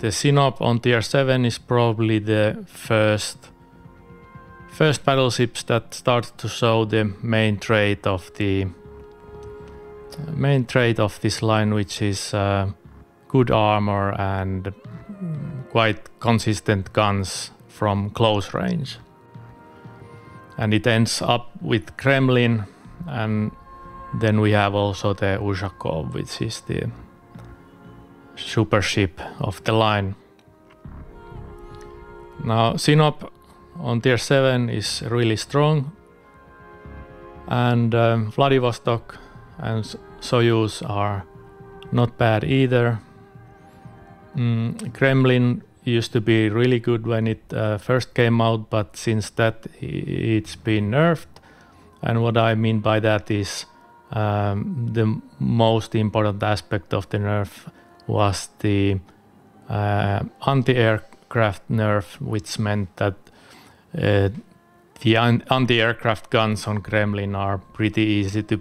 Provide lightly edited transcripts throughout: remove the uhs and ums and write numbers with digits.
The Sinop on tier 7 is probably the first battleships that start to show the main trait of this line, which is good armor and quite consistent guns from close range. And it ends up with Kremlin, and then we have also the Ushakov, which is the super ship of the line. Now Sinop on tier 7 is really strong, and Vladivostok and Soyuz are not bad either. Kremlin used to be really good when it first came out, but since that it's been nerfed. And what I mean by that is the most important aspect of the nerf was the anti-aircraft nerf, which meant that the anti-aircraft guns on Kremlin are pretty easy to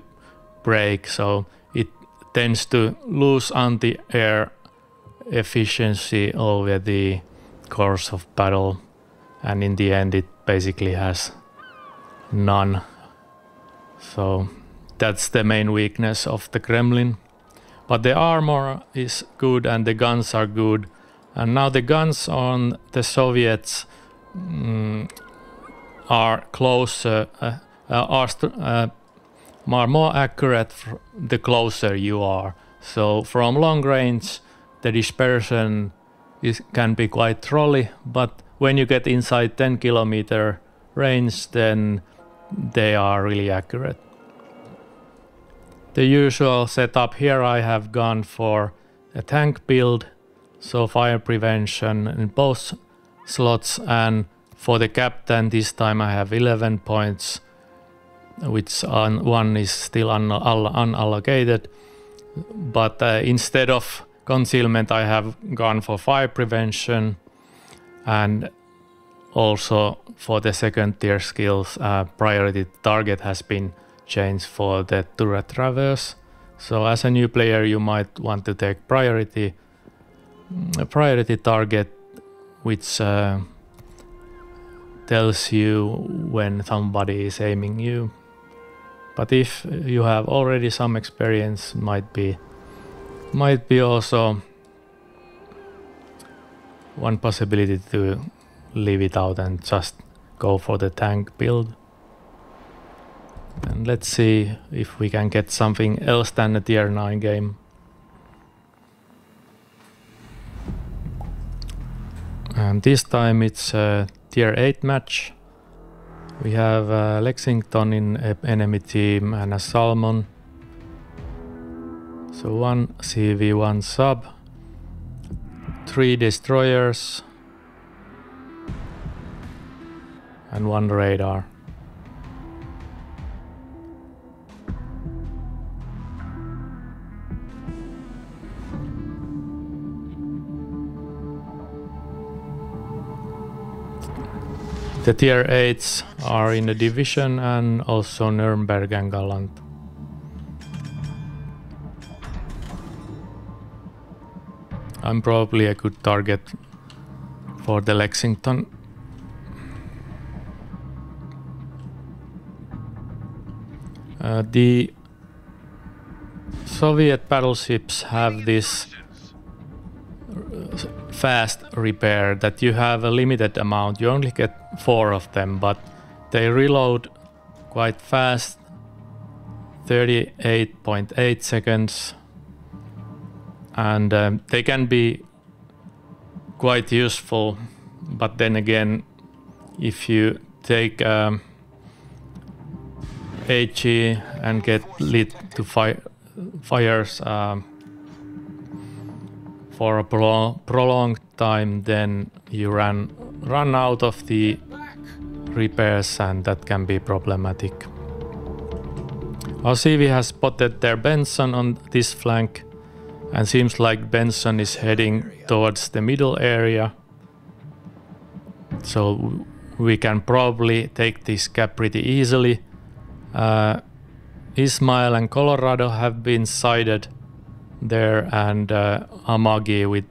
break, so it tends to lose anti-air efficiency over the course of battle, and in the end it basically has none. So that's the main weakness of the Kremlin. But the armor is good and the guns are good, and now the guns on the Soviets are closer, are more accurate the closer you are. So from long range the dispersion can be quite trolly, but when you get inside 10 kilometer range, then they are really accurate. The usual setup here, I have gone for a tank build, so fire prevention in both slots, and for the captain this time I have 11 points, which one is still unallocated, but instead of concealment I have gone for fire prevention, and also for the second tier skills priority target has been changed for the turret traverse. So as a new player you might want to take priority target, which tells you when somebody is aiming you. But if you have already some experience, might be also one possibility to leave it out and just go for the tank build. And let's see if we can get something else than a tier 9 game. And this time it's a tier 8 match. We have Lexington in enemy team and a Salmon. So 1 CV, 1 sub, 3 destroyers and 1 radar. The tier 8s are in the division and also Nuremberg and Gallant. I'm probably a good target for the Lexington. The Soviet battleships have this fast repair that you have a limited amount. You only get 4 of them, but they reload quite fast, 38.8 seconds, and they can be quite useful. But then again, if you take HE and get lit to fires for a prolonged time, then you run out of the repairs, and that can be problematic. Our CV has spotted their Benson on this flank, and seems like Benson is heading towards the middle area. So we can probably take this cap pretty easily. Ismail and Colorado have been sighted there, and Amagi with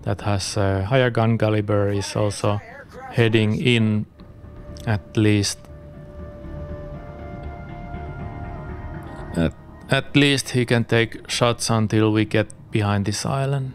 that has a higher gun caliber is also heading in. At least he can take shots until we get behind this island.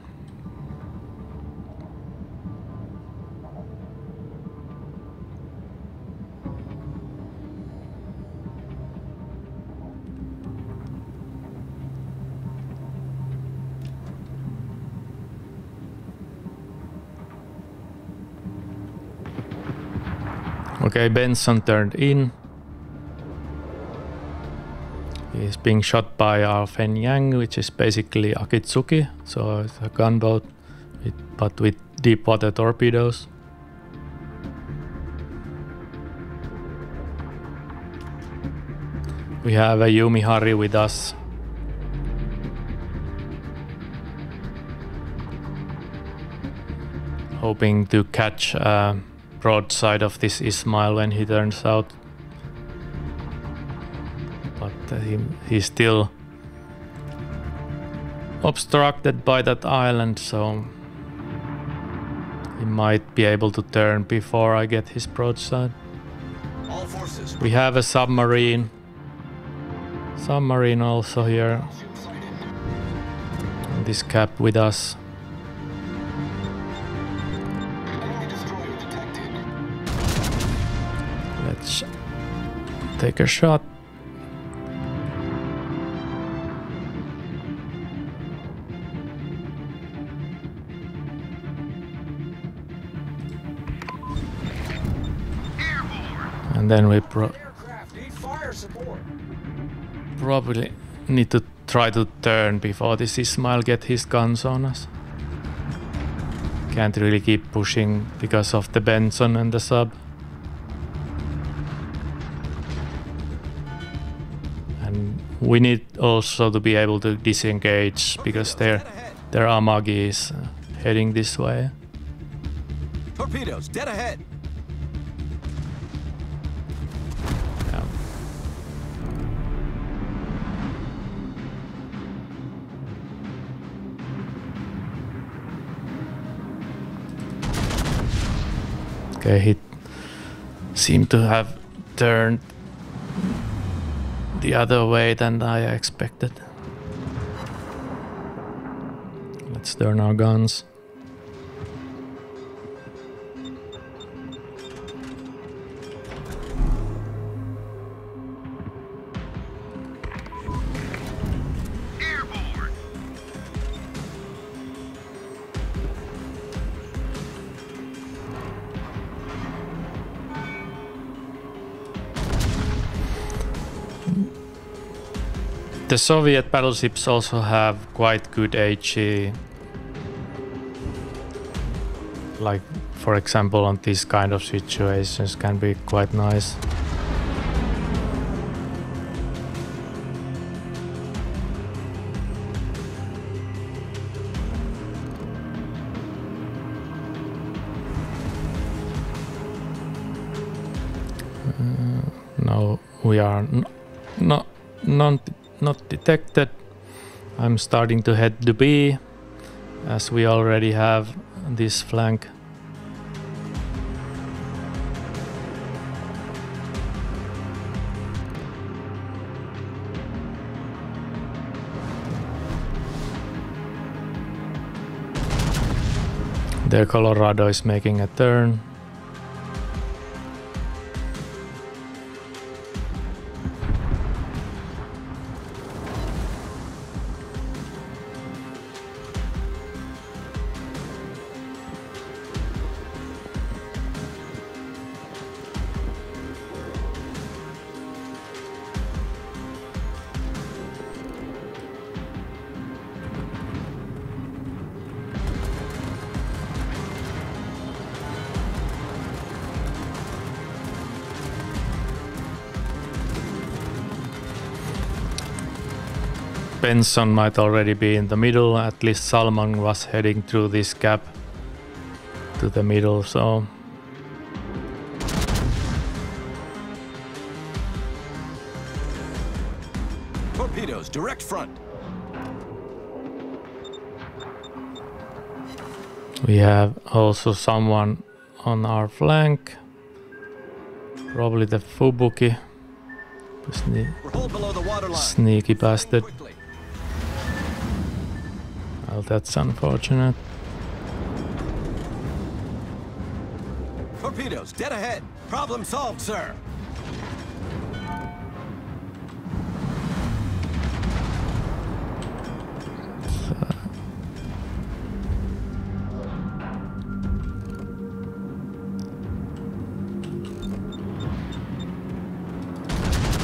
Okay, Benson turned in. He's being shot by our Fen Yang, which is basically Akitsuki, so it's a gunboat, but with deep water torpedoes. We have a Yumi Hari with us. Hoping to catch broadside of this Ismail when he turns out, but he's still obstructed by that island, so he might be able to turn before I get his broadside. All forces. We have a submarine also here, and this cap with us. Let's take a shot. And then we probably need to try to turn before this Ismail get his guns on us. Can't really keep pushing because of the Benson and the sub. And we need also to be able to disengage because their Amagi is heading this way. Torpedoes dead ahead. Yeah. Okay, he seemed to have turned the other way than I expected. Let's turn our guns. The Soviet battleships also have quite good HE. Like, for example, on these kind of situations can be quite nice. No, we are not detected. I'm starting to head to B, as we already have this flank. The Colorado is making a turn. Benson might already be in the middle, at least Salman was heading through this gap to the middle, so... Torpedoes, direct front. We have also someone on our flank. Probably the Fubuki. We're hull below the waterline. Sneaky bastard. Quickly. Well, that's unfortunate. Torpedoes, dead ahead. Problem solved, sir.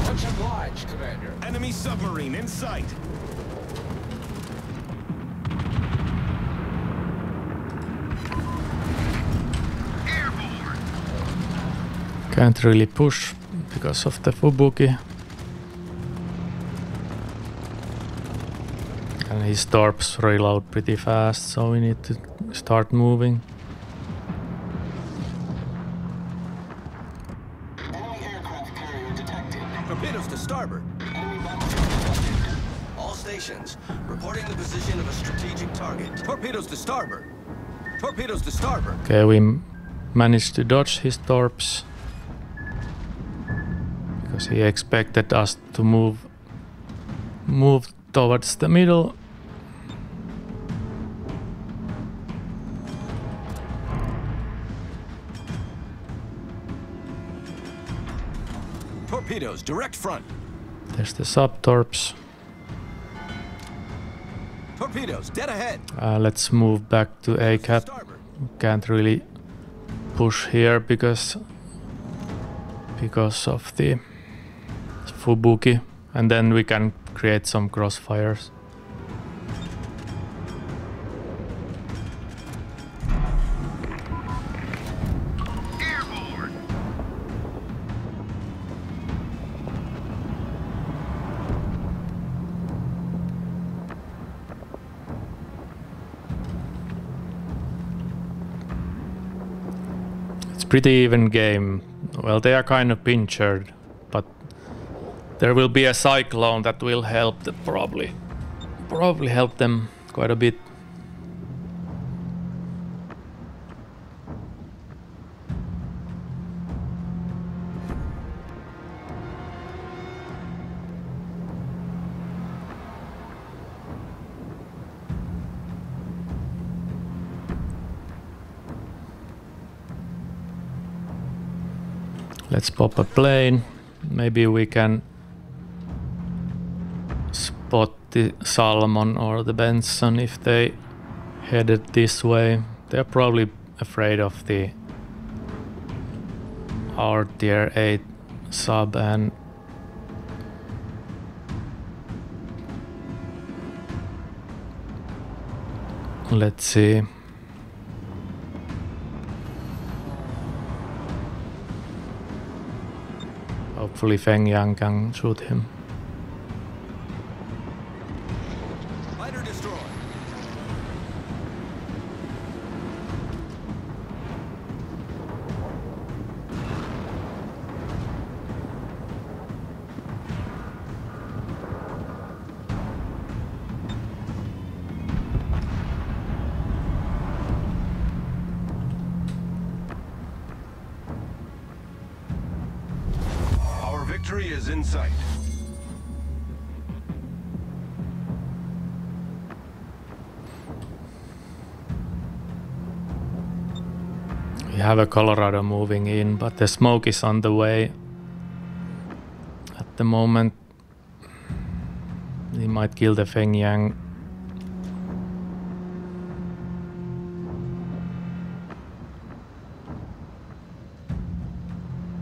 Much obliged, Commander. Enemy submarine in sight. Can't really push because of the Fubuki. And his torps reload pretty fast, so we need to start moving. Enemy aircraft carrier detected. Torpedoes to starboard. Enemy battleship detected. All stations, reporting the position of a strategic target. Torpedoes to starboard. Torpedoes to starboard. Okay, we managed to dodge his torps. Because he expected us to move towards the middle. Torpedoes, direct front. There's the sub-torps. Torpedoes, dead ahead. Let's move back to A-cap. Starboard. Can't really push here because of the Fubuki, and then we can create some crossfires. Airborne. It's pretty even game. Well, they are kind of pinchered, but there will be a cyclone that will help them probably help them quite a bit. Let's pop a plane. Maybe we can spot the Salmon or the Benson if they headed this way. They're probably afraid of our tier 8 sub, and let's see. Hopefully Feng Yang can shoot him. Fighter destroyed. Our victory is in sight. We have a Colorado moving in, but the smoke is on the way. At the moment, he might kill the Feng Yang.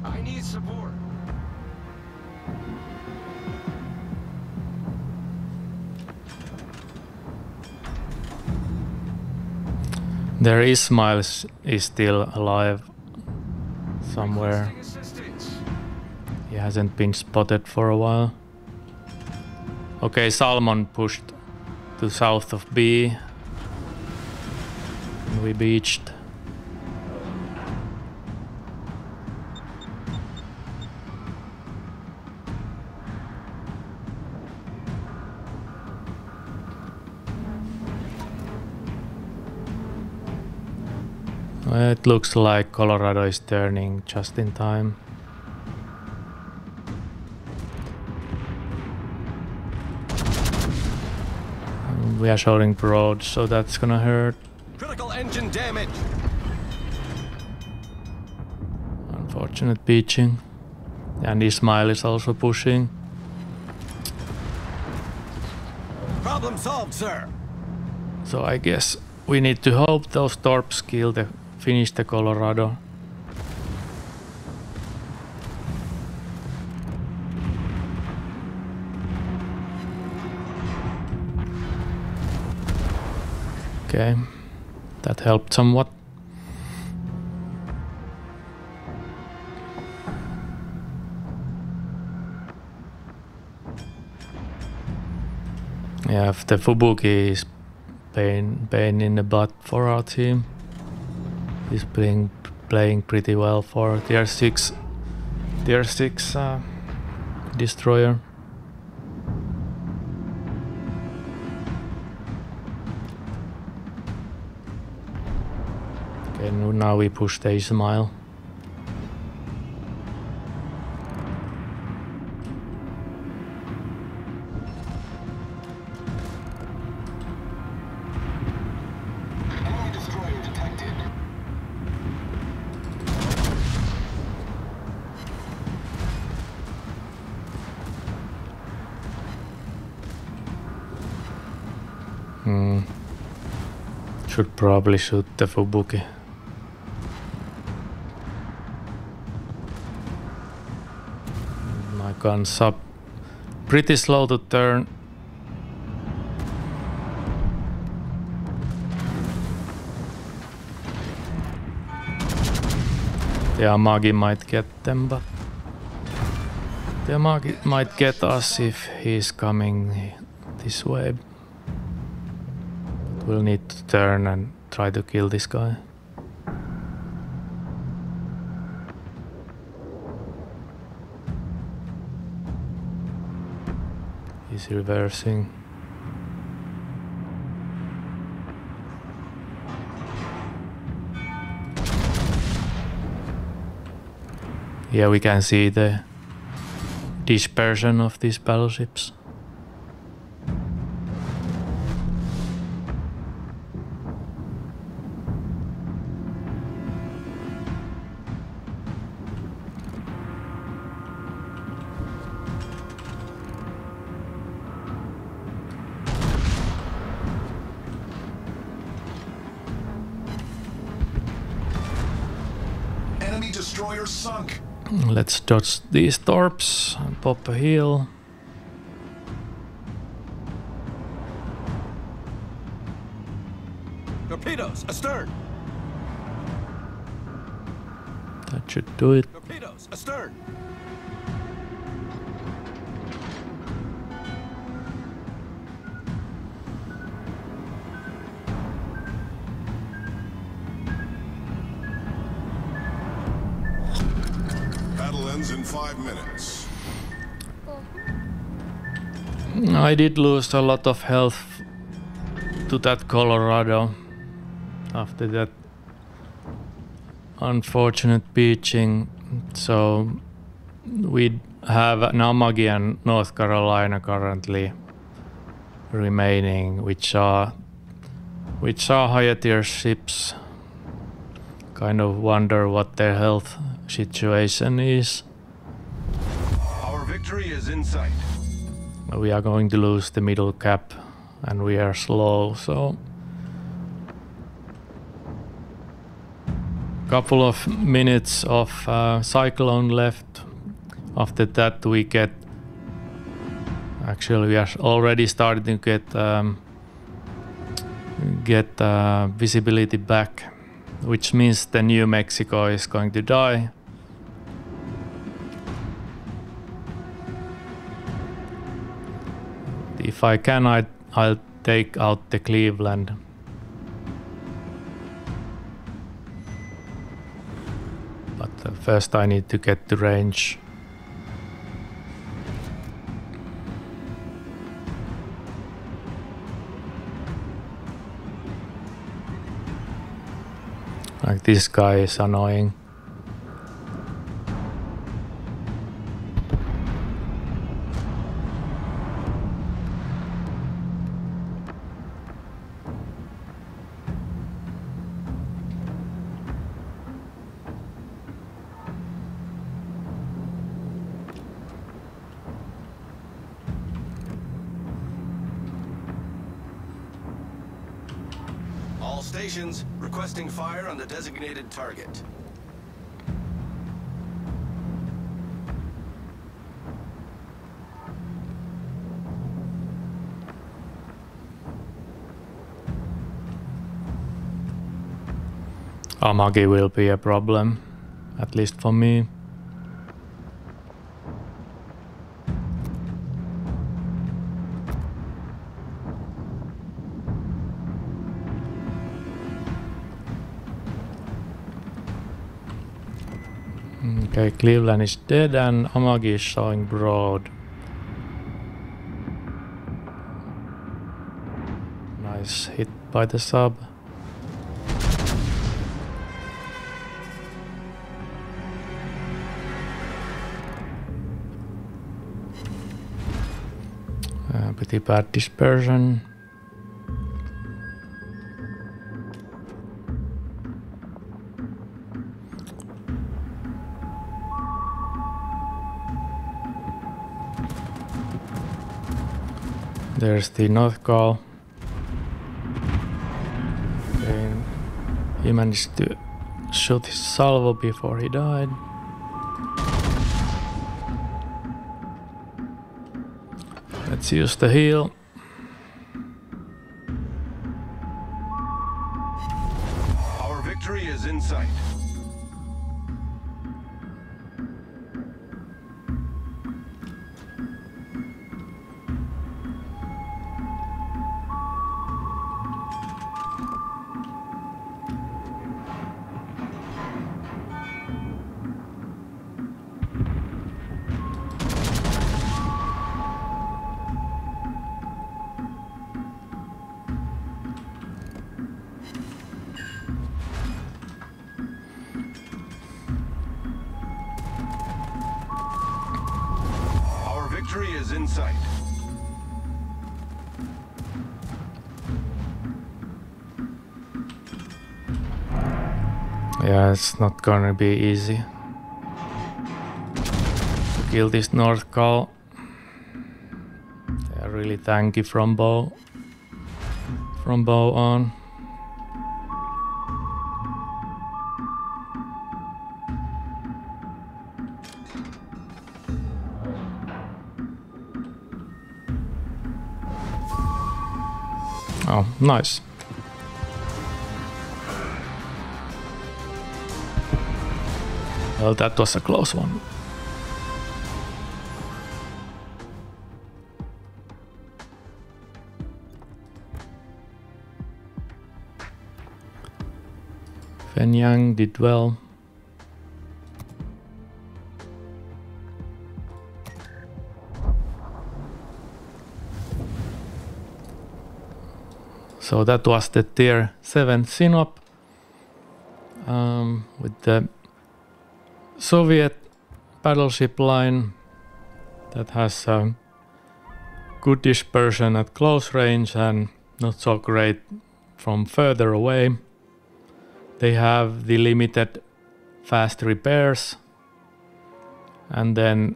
I need support. Their Ismail is still alive somewhere. Requesting assistance. He hasn't been spotted for a while. Okay, Salmon pushed to south of B. And we beached. It looks like Colorado is turning just in time. We are showing broad, so that's gonna hurt. Critical engine damage. Unfortunate beaching. And Ismail is also pushing. Problem solved, sir. So I guess we need to hope those torps finish the Colorado. Okay, that helped somewhat. Yeah, if the Fubuki is pain in the butt for our team. He's playing pretty well for tier 6 destroyer. Okay, now we push the Ismail. Enemy destroyer detected. Should probably shoot the Fubuki. My guns up pretty slow to turn. The Amagi might get them, but the Amagi might get us if he's coming this way. We'll need to turn and try to kill this guy. He's reversing. Here we can see the dispersion of these battleships. Enemy destroyer sunk. Let's dodge these torps and pop a heal. Torpedoes astern. That should do it. Torpedoes astern. Battle ends in 5 minutes. I did lose a lot of health to that Colorado after that unfortunate beaching. So we have Namagi and North Carolina currently remaining, which are higher tier ships. Kind of wonder what their health situation is. Our victory is in sight. We are going to lose the middle cap and we are slow, so couple of minutes of cyclone left. After that we get, actually we are already starting to get visibility back, which means the New Mexico is going to die. If I can, I'll take out the Cleveland. But first I need to get to range. Like, this guy is annoying. All stations requesting fire on the designated target. Amagi will be a problem, at least for me. Okay, Cleveland is dead and Amagi is showing broad. Nice hit by the sub. Pretty bad dispersion. There's the North Call. Okay. He managed to shoot his salvo before he died. Let's use the heal. Our victory is in sight. Victory is in sight. Yeah, it's not gonna be easy to kill this North Call. They are really tanky from bow on. Oh, nice. Well, that was a close one. Fen Yang did well. So that was the tier 7 Sinop with the Soviet battleship line that has good dispersion at close range and not so great from further away. They have the limited fast repairs and then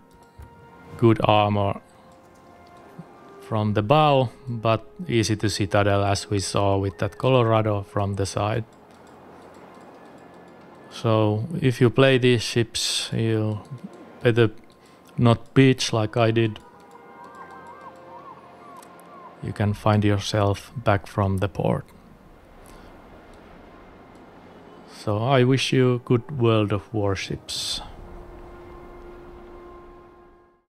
good armor from the bow, but easy to citadel as we saw with that Colorado from the side. So if you play these ships, you better not beach like I did. You can find yourself back from the port. So I wish you good World of Warships.